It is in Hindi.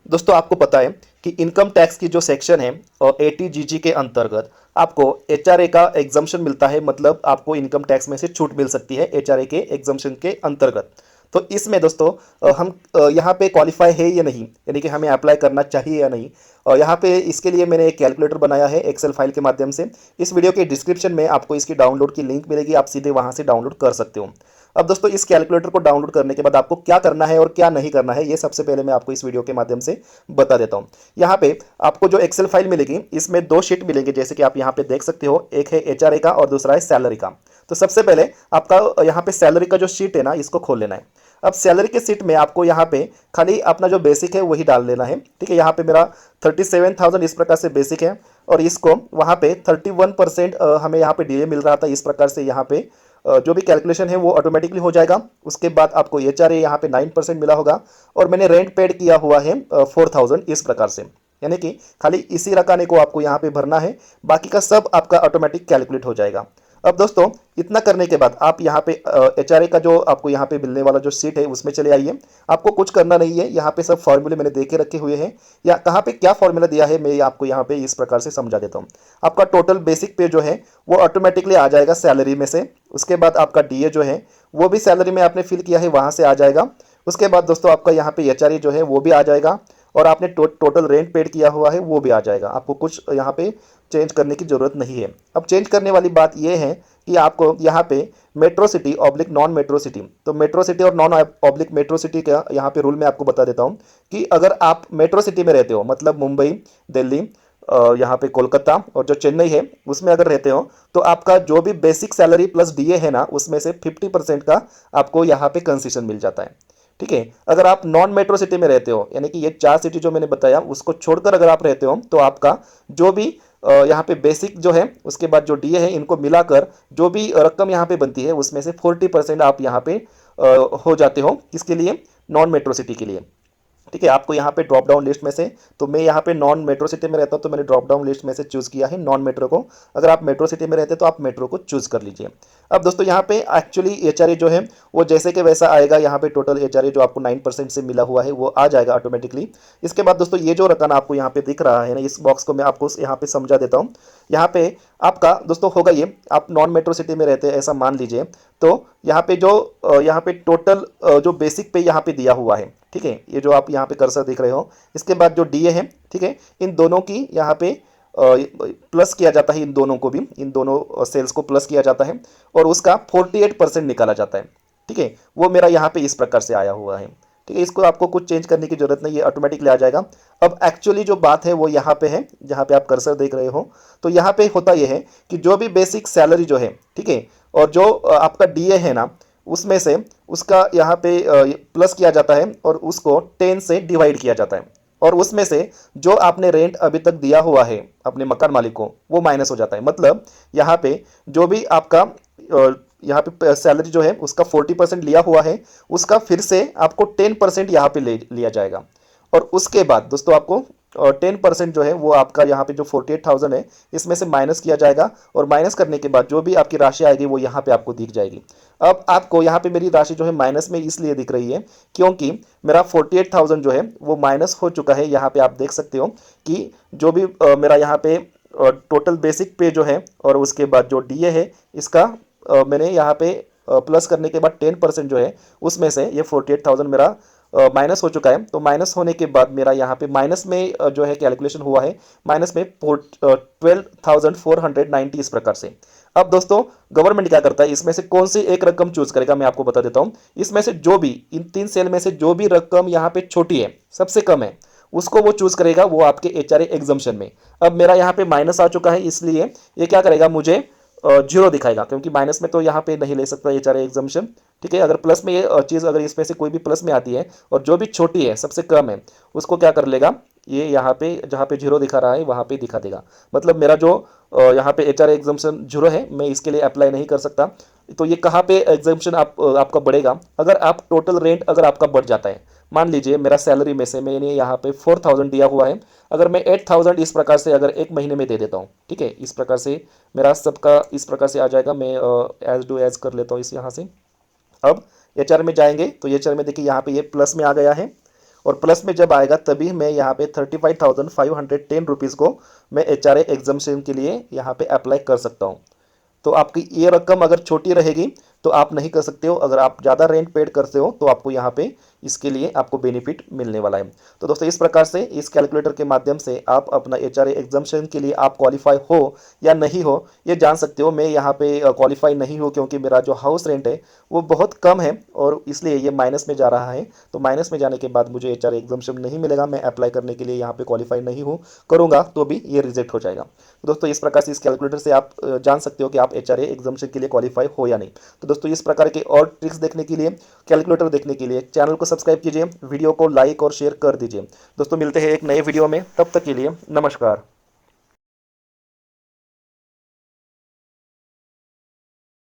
दोस्तों आपको पता है कि इनकम टैक्स की जो सेक्शन है और एटीजीजी के अंतर्गत आपको एचआरए का एग्जम्पशन मिलता है। मतलब आपको इनकम टैक्स में से छूट मिल सकती है एचआरए के एग्जम्पशन के अंतर्गत। तो इसमें दोस्तों हम यहाँ पे क्वालिफाई है या नहीं, यानी कि हमें अप्लाई करना चाहिए या नहीं। और यहाँ पे इसके लिए मैंने एक कैलकुलेटर बनाया है एक्सेल फाइल के माध्यम से। इस वीडियो के डिस्क्रिप्शन में आपको इसकी डाउनलोड की लिंक मिलेगी, आप सीधे वहाँ से डाउनलोड कर सकते हो। अब दोस्तों इस कैलकुलेटर को डाउनलोड करने के बाद आपको क्या करना है और क्या नहीं करना है, ये सबसे पहले मैं आपको इस वीडियो के माध्यम से बता देता हूँ। यहाँ पे आपको जो एक्सेल फाइल मिलेगी इसमें दो शीट मिलेंगे, जैसे कि आप यहाँ पे देख सकते हो। एक है एचआरए का और दूसरा है सैलरी का। तो सबसे पहले आपका यहाँ पे सैलरी का जो शीट है ना, इसको खोल लेना है। अब सैलरी के सीट में आपको यहाँ पे खाली अपना जो बेसिक है वही डाल लेना है। ठीक है, यहाँ पे मेरा 37,000 इस प्रकार से बेसिक है और इसको वहाँ पे 31% हमें यहाँ पे डीए मिल रहा था। इस प्रकार से यहाँ पे जो भी कैलकुलेशन है वो ऑटोमेटिकली हो जाएगा। उसके बाद आपको एचआरए यहाँ पे 9% मिला होगा और मैंने रेंट पेड किया हुआ है 4,000 इस प्रकार से। यानी कि खाली इसी रकाने को आपको यहाँ पे भरना है, बाकी का सब आपका ऑटोमेटिक कैलकुलेट हो जाएगा। अब दोस्तों इतना करने के बाद आप यहाँ पे एचआरए का जो आपको यहाँ पे मिलने वाला जो सीट है उसमें चले आइए। आपको कुछ करना नहीं है, यहाँ पे सब फॉर्मूले मैंने दे के रखे हुए हैं। या कहाँ पे क्या फॉर्मूला दिया है मैं आपको यहाँ पे इस प्रकार से समझा देता हूँ। आपका टोटल बेसिक पे जो है वो ऑटोमेटिकली आ जाएगा सैलरी में से। उसके बाद आपका डीए जो है वो भी सैलरी में आपने फिल किया है वहाँ से आ जाएगा। उसके बाद दोस्तों आपका यहाँ पे एचआरए जो है वो भी आ जाएगा और आपने टोटल रेंट पेड किया हुआ है वो भी आ जाएगा। आपको कुछ यहाँ पे चेंज करने की ज़रूरत नहीं है। अब चेंज करने वाली बात यह है कि आपको यहाँ पे metro city oblique non metro city, तो मेट्रो सिटी और नॉन ऑब्लिक मेट्रो सिटी का यहाँ पे रूल मैं आपको बता देता हूँ कि अगर आप मेट्रो सिटी में रहते हो, मतलब मुंबई, दिल्ली, यहाँ पे कोलकाता और जो चेन्नई है उसमें अगर रहते हो, तो आपका जो भी बेसिक सैलरी प्लस डीए है ना उसमें से 50% का आपको यहाँ पे कंसेशन मिल जाता है। ठीक है, अगर आप नॉन मेट्रो सिटी में रहते हो, यानी कि ये 4 सिटी जो मैंने बताया उसको छोड़कर अगर आप रहते हो, तो आपका जो भी यहाँ पे बेसिक जो है उसके बाद जो डीए है इनको मिलाकर जो भी रकम यहाँ पे बनती है उसमें से 40% आप यहाँ पे हो जाते हो। किसके लिए? नॉन मेट्रो सिटी के लिए। ठीक है, आपको यहाँ पे ड्रॉप डाउन लिस्ट में से, तो मैं यहाँ पे नॉन मेट्रो सिटी में रहता हूँ तो मैंने ड्रॉप डाउन लिस्ट में से चूज़ किया है नॉन मेट्रो को। अगर आप मेट्रो सिटी में रहते तो आप मेट्रो को चूज़ कर लीजिए। अब दोस्तों यहाँ पे एक्चुअली एचआरए जो है वो जैसे कि वैसा आएगा। यहाँ पे टोटल एचआरए जो आपको 9% से मिला हुआ है वो आ जाएगा ऑटोमेटिकली। इसके बाद दोस्तों ये जो रकम आपको यहाँ पे दिख रहा है ना, इस बॉक्स को मैं आपको यहाँ पे समझा देता हूँ। यहाँ पे आपका दोस्तों होगा ये, आप नॉन मेट्रो सिटी में रहते हैं ऐसा मान लीजिए, तो यहाँ पे जो यहाँ पे टोटल जो बेसिक पे यहाँ पे दिया हुआ है, ठीक है, ये जो आप यहाँ पे कर्सर देख रहे हो, इसके बाद जो डीए है, ठीक है, इन दोनों की यहाँ पे प्लस किया जाता है। इन दोनों को भी, इन दोनों सेल्स को प्लस किया जाता है और उसका 48% निकाला जाता है। ठीक है, वो मेरा यहाँ पे इस प्रकार से आया हुआ है। ठीक है, इसको आपको कुछ चेंज करने की जरूरत नहीं है, ऑटोमेटिकली आ जाएगा। अब एक्चुअली जो बात है वो यहाँ पे है, जहाँ पे आप कर्सर देख रहे हो, तो यहाँ पे होता यह है कि जो भी बेसिक सैलरी जो है, ठीक है, और जो आपका डीए है ना उसमें से उसका यहाँ पे प्लस किया जाता है और उसको 10 से डिवाइड किया जाता है और उसमें से जो आपने रेंट अभी तक दिया हुआ है अपने मकान मालिक को वो माइनस हो जाता है। मतलब यहाँ पे जो भी आपका यहाँ पे सैलरी जो है उसका 40% लिया हुआ है, उसका फिर से आपको 10% यहाँ पे ले लिया जाएगा और उसके बाद दोस्तों आपको 10% जो है वो आपका यहाँ पे जो 48,000 है इसमें से माइनस किया जाएगा और माइनस करने के बाद जो भी आपकी राशि आएगी वो यहाँ पे आपको दिख जाएगी। अब आपको यहाँ पे मेरी राशि जो है माइनस में इसलिए दिख रही है क्योंकि मेरा 48,000 जो है वो माइनस हो चुका है। यहाँ पे आप देख सकते हो कि जो भी मेरा यहाँ पे टोटल बेसिक पे जो है और उसके बाद जो डीए है इसका मैंने यहाँ पे प्लस करने के बाद 10% जो है उसमें से ये 48,000 मेरा माइनस हो चुका है। तो माइनस होने के बाद मेरा यहाँ पे माइनस में जो है कैलकुलेशन हुआ है, माइनस में 12,490 इस प्रकार से। अब दोस्तों गवर्नमेंट क्या करता है, इसमें से कौन सी एक रकम चूज करेगा मैं आपको बता देता हूँ। इसमें से जो भी इन 3 सेल में से जो भी रकम यहाँ पे छोटी है, सबसे कम है, उसको वो चूज करेगा, वो आपके एचआरए एग्जम्पशन में। अब मेरा यहाँ पे माइनस आ चुका है इसलिए ये क्या करेगा, मुझे जीरो दिखाएगा क्योंकि माइनस में तो यहाँ पे नहीं ले सकता एचआरए एग्जम्पशन। ठीक है, अगर प्लस में ये चीज़ अगर इसमें से कोई भी प्लस में आती है और जो भी छोटी है सबसे कम है उसको क्या कर लेगा, ये यहाँ पे जहाँ पे जीरो दिखा रहा है वहाँ पे दिखा देगा। मतलब मेरा जो यहाँ पे एचआरए एग्जम्पशन जीरो है, मैं इसके लिए अप्लाई नहीं कर सकता। तो ये कहाँ पे एग्जम्पशन आपका बढ़ेगा, अगर आप टोटल रेंट अगर आपका बढ़ जाता है, मान लीजिए मेरा सैलरी में से मैंने यहाँ पे 4,000 दिया हुआ है, अगर मैं 8,000 इस प्रकार से अगर एक महीने में दे देता हूँ, ठीक है, इस प्रकार से मेरा सबका इस प्रकार से आ जाएगा। मैं एज डू एज कर लेता हूँ इस यहाँ से। अब एचआर में जाएंगे तो एचआर में देखिए यहाँ पे ये प्लस में आ गया है और प्लस में जब आएगा तभी मैं यहाँ पे 35,510 रुपीज़ को मैं HRA एग्जामेशन के लिए यहाँ पे अप्लाई कर सकता हूँ। तो आपकी ये रकम अगर छोटी रहेगी तो आप नहीं कर सकते हो। अगर आप ज़्यादा रेंट पेड करते हो तो आपको यहाँ पे इसके लिए आपको बेनिफिट मिलने वाला है। तो दोस्तों इस प्रकार से इस कैलकुलेटर के माध्यम से आप अपना HRA एग्जामेशन के लिए आप क्वालिफाई हो या नहीं हो ये जान सकते हो। मैं यहाँ पे क्वालिफाई नहीं हूँ क्योंकि मेरा जो हाउस रेंट है वो बहुत कम है और इसलिए ये माइनस में जा रहा है। तो माइनस में जाने के बाद मुझे HRA एग्जामेशन नहीं मिलेगा। मैं अप्लाई करने के लिए यहाँ पे क्वालिफाई नहीं हूँ, करूँगा तो भी ये रिजेक्ट हो जाएगा। तो दोस्तों इस प्रकार से इस कैलकुलेटर से आप जान सकते हो कि आप HRA एग्जामेशन के लिए क्वालिफाई हो या नहीं। तो दोस्तों इस प्रकार के और ट्रिक्स देखने के लिए, कैलकुलेटर देखने के लिए चैनल को सब्सक्राइब कीजिए, वीडियो को लाइक और शेयर कर दीजिए। दोस्तों मिलते हैं एक नए वीडियो में, तब तक के लिए नमस्कार।